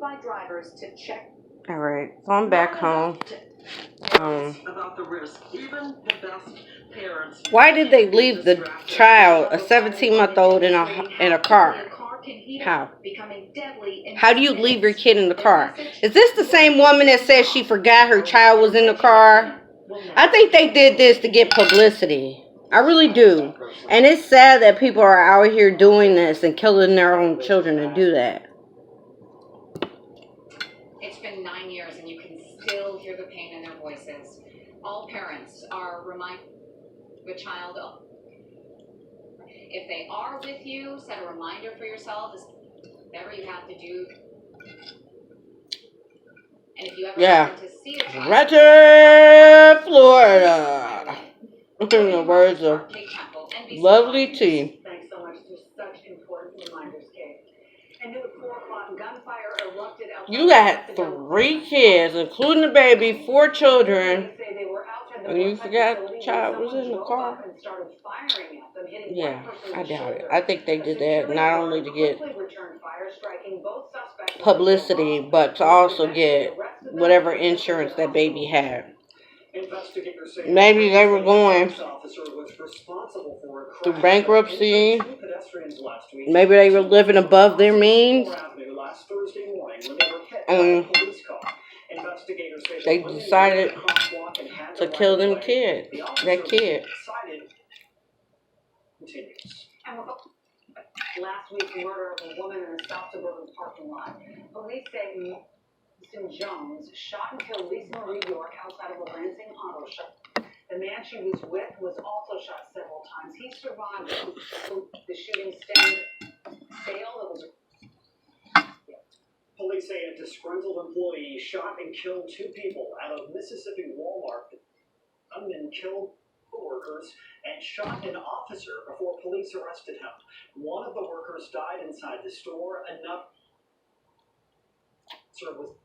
by drivers to check. All right, so I'm back home. About the risk. Even the best parents. Why did they leave the child, a 17-month-old, in a car? How? How do you leave your kid in the car? Is this the same woman that said she forgot her child was in the car? I think they did this to get publicity. I really do. And it's sad that people are out here doing this and killing their own children to do that. It's been 9 years and you can still hear the pain in their voices. All parents are reminded of a child. If they are with you, set a reminder for yourself. Whatever you have to do. And if you ever happen to see a child, Ratchet, Florida. In the words of Lovely T. Thanks so much for such important reminders, Kate. And at 4 o'clock, gunfire erupted outside. You got 3 kids, including the baby, 4 children, and you forgot the child was in the car? Yeah, I doubt it. I think they did that not only to get publicity, but to also get whatever insurance that baby had. Maybe they were going through bankruptcy. Maybe they were living above their means. And they decided to kill them kid. That kid. Last week's murder of a woman in a South suburban parking lot. Police say Mason Jones shot and killed Lisa Marie York outside of a Lansing auto shop. The man she was with was also shot several times. He survived the shooting sale that was. Police say a disgruntled employee shot and killed 2 people at a Mississippi Walmart. Gunmen killed workers and shot an officer before police arrested him. One of the workers died inside the store. Another was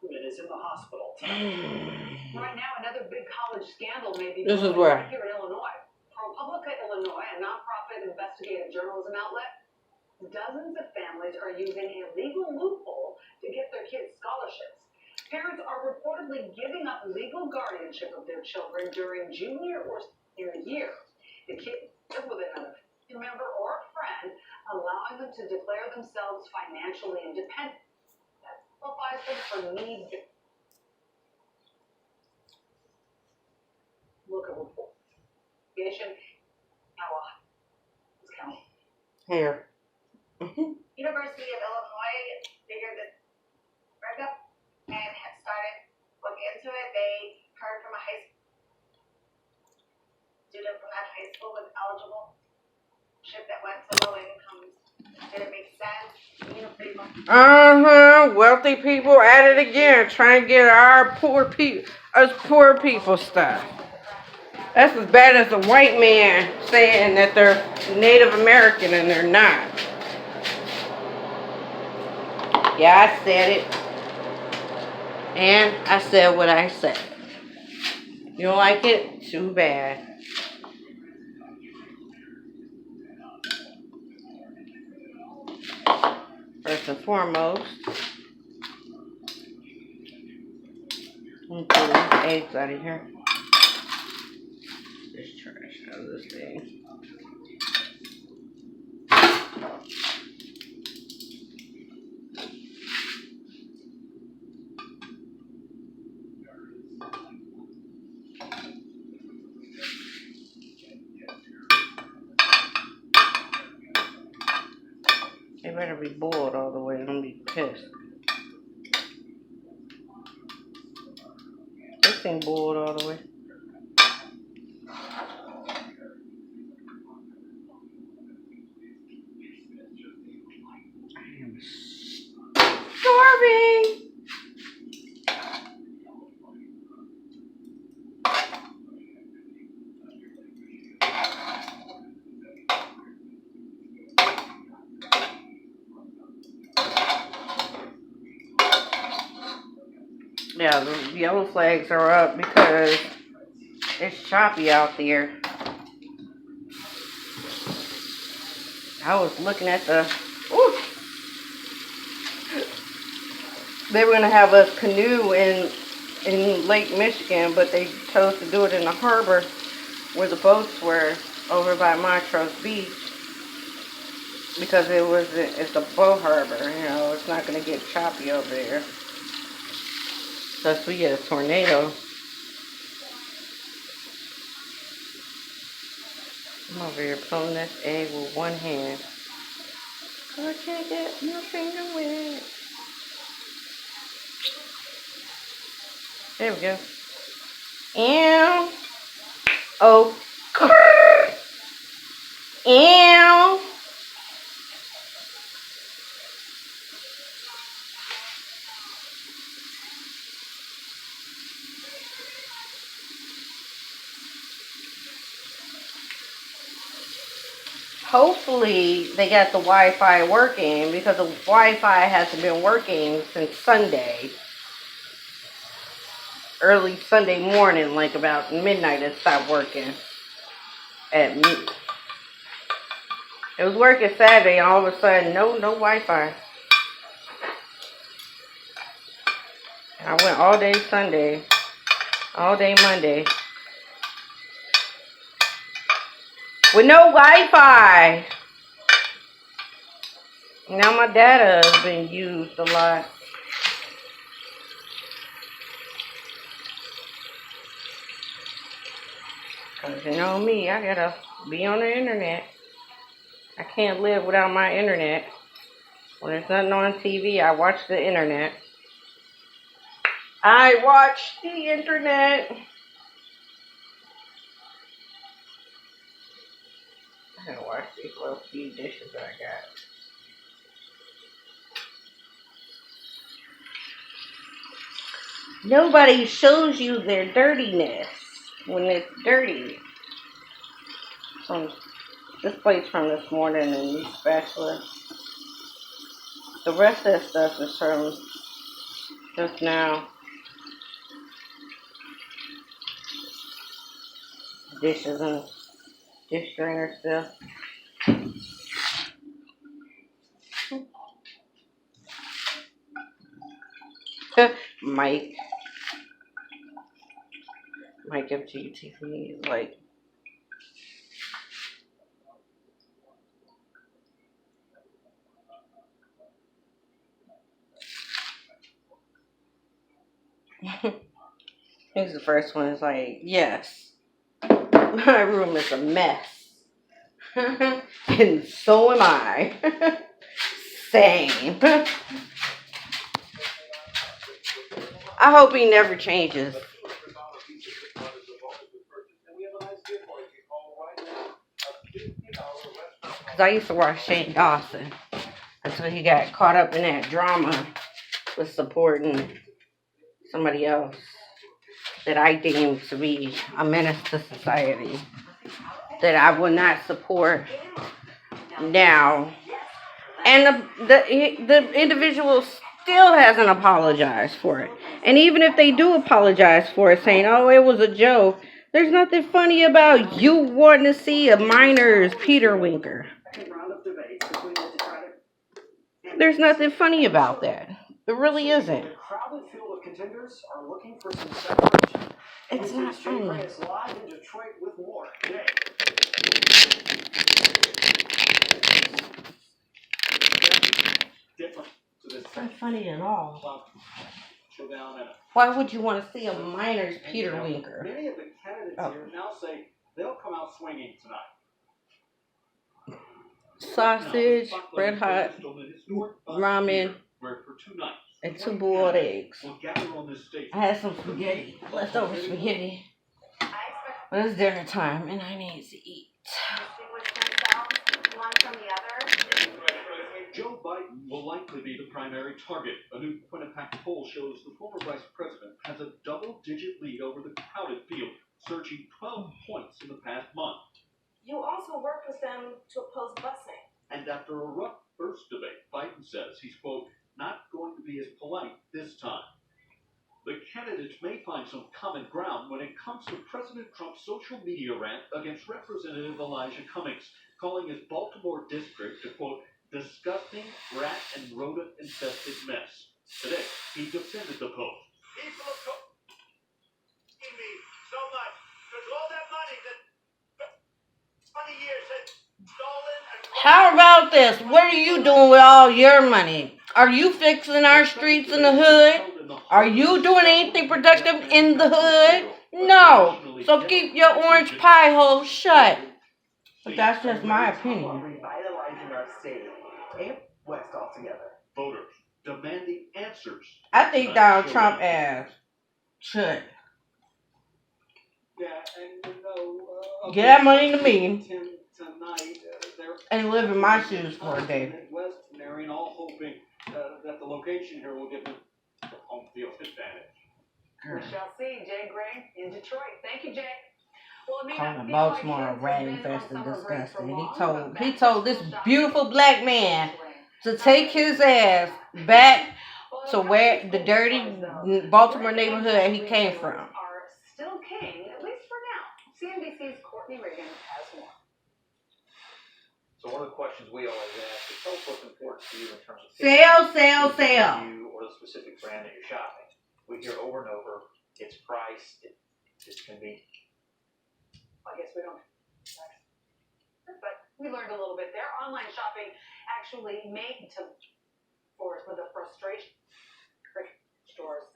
is in the hospital. Right now, another big college scandal may be This is where? here in Illinois. ProPublica Illinois, a nonprofit investigative journalism outlet, dozens of families are using a legal loophole to get their kids scholarships. Parents are reportedly giving up legal guardianship of their children during junior or senior year. The kid live with another family member or a friend, allowing them to declare themselves financially independent. That qualifies them for need. Look at report. Here. University of Illinois figured that breakup and had started looking into it. They heard from a high student from that high school was eligible. Ship that went to low incomes. Did it make sense? Wealthy people at it again, trying to get us poor people stuff. That's as bad as a white man saying that they're Native American and they're not. Yeah, I said it. And I said what I said. You don't like it? Too bad. First and foremost, let me pull these eggs out of here. This trash out of this thing. They better be boiled all the way. I'm gonna be pissed. This thing boiled all the way. I am starving. Yeah, the yellow flags are up because it's choppy out there. I was looking at the, ooh, They were gonna have us canoe in Lake Michigan, but they chose to do it in the harbor where the boats were over by Montrose Beach because it's a boat harbor. You know, it's not gonna get choppy over there. So if we get a tornado, I'm over here pulling this egg with one hand. I can't get my finger wet. There we go. Ew. Oh. Ew. Hopefully they got the Wi-Fi working because the Wi-Fi hasn't been working since Sunday. Early Sunday morning, like about midnight, it stopped working. It was working Saturday, and all of a sudden, no Wi-Fi. I went all day Sunday, all day Monday, with no Wi-Fi. Now my data has been used a lot. Cause you know me, I gotta be on the internet. I can't live without my internet. When there's nothing on TV, I watch the internet. I watch the internet. I gotta wash these little few dishes I got. Nobody shows you their dirtiness when it's dirty. So this plate's from this morning and these spatula. The rest of that stuff is from just now. Dishes and dish drainer stuff. Mike FGTV is like, he's the first one. Is like, yes, my room is a mess, and so am I. Same. I hope he never changes. Because I used to watch Shane Dawson until he got caught up in that drama with supporting somebody else that I deemed to be a menace to society that I would not support now. And the individual still hasn't apologized for it. And even if they do apologize for it, saying, oh, it was a joke, there's nothing funny about you wanting to see a minor's Peter Winker. There's nothing funny about that. There really isn't. It's not funny. It's not funny at all. Why would you want to see a minor's Peter Winker? Many of the candidates here now say they'll come out swinging tonight. Sausage, red hot, ramen, and 2 boiled eggs. I had some spaghetti, leftover spaghetti. But it's dinner time and I need to eat. Joe Biden will likely be the primary target. A new Quinnipiac poll shows the former vice president has a double-digit lead over the crowded field, surging 12 points in the past month. You also worked with them to oppose busing. And after a rough first debate, Biden says he's, quote, not going to be as polite this time. The candidates may find some common ground when it comes to President Trump's social media rant against Representative Elijah Cummings, calling his Baltimore district a, quote, disgusting rat and rodent-infested mess. Today, he defended the post. People are paying me so much because all that money that 20 years has stolen and How about this? What are you doing with all your money? Are you fixing our streets in the hood? Are you doing anything productive in the hood? No. So keep your orange pie hole shut. But that's just my opinion. Revitalizing our state and West altogether. Voters demanding answers. I think Donald Trump ass should. Yeah, and Get that money to me tonight, and live in my shoes for a day. Midwest Marion, all hoping that the location here will give them the home field advantage. We shall see. Jay Gray in Detroit. Thank you, Jay. Well, it may not Calling feel Baltimore like a kids rat have been on infested, summer break for disgusting. long, but He back told to this school shopping beautiful black man is to take his ass back well, to where the dirty Baltimore neighborhood he came from. Are still king, at least for now. CNBC's Courtney Reagan has more. So one of the questions we always ask is, tell us what's important to you in terms of Sell. you or the specific brand that you're shopping. We hear over and over, it's price, it's convenient. I guess we don't. But we learned a little bit there. Online shopping actually made for the frustration. Stores,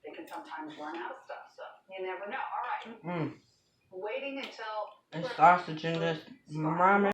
they can sometimes run out of stuff, so you never know. All right. Waiting until And sausage in this ramen.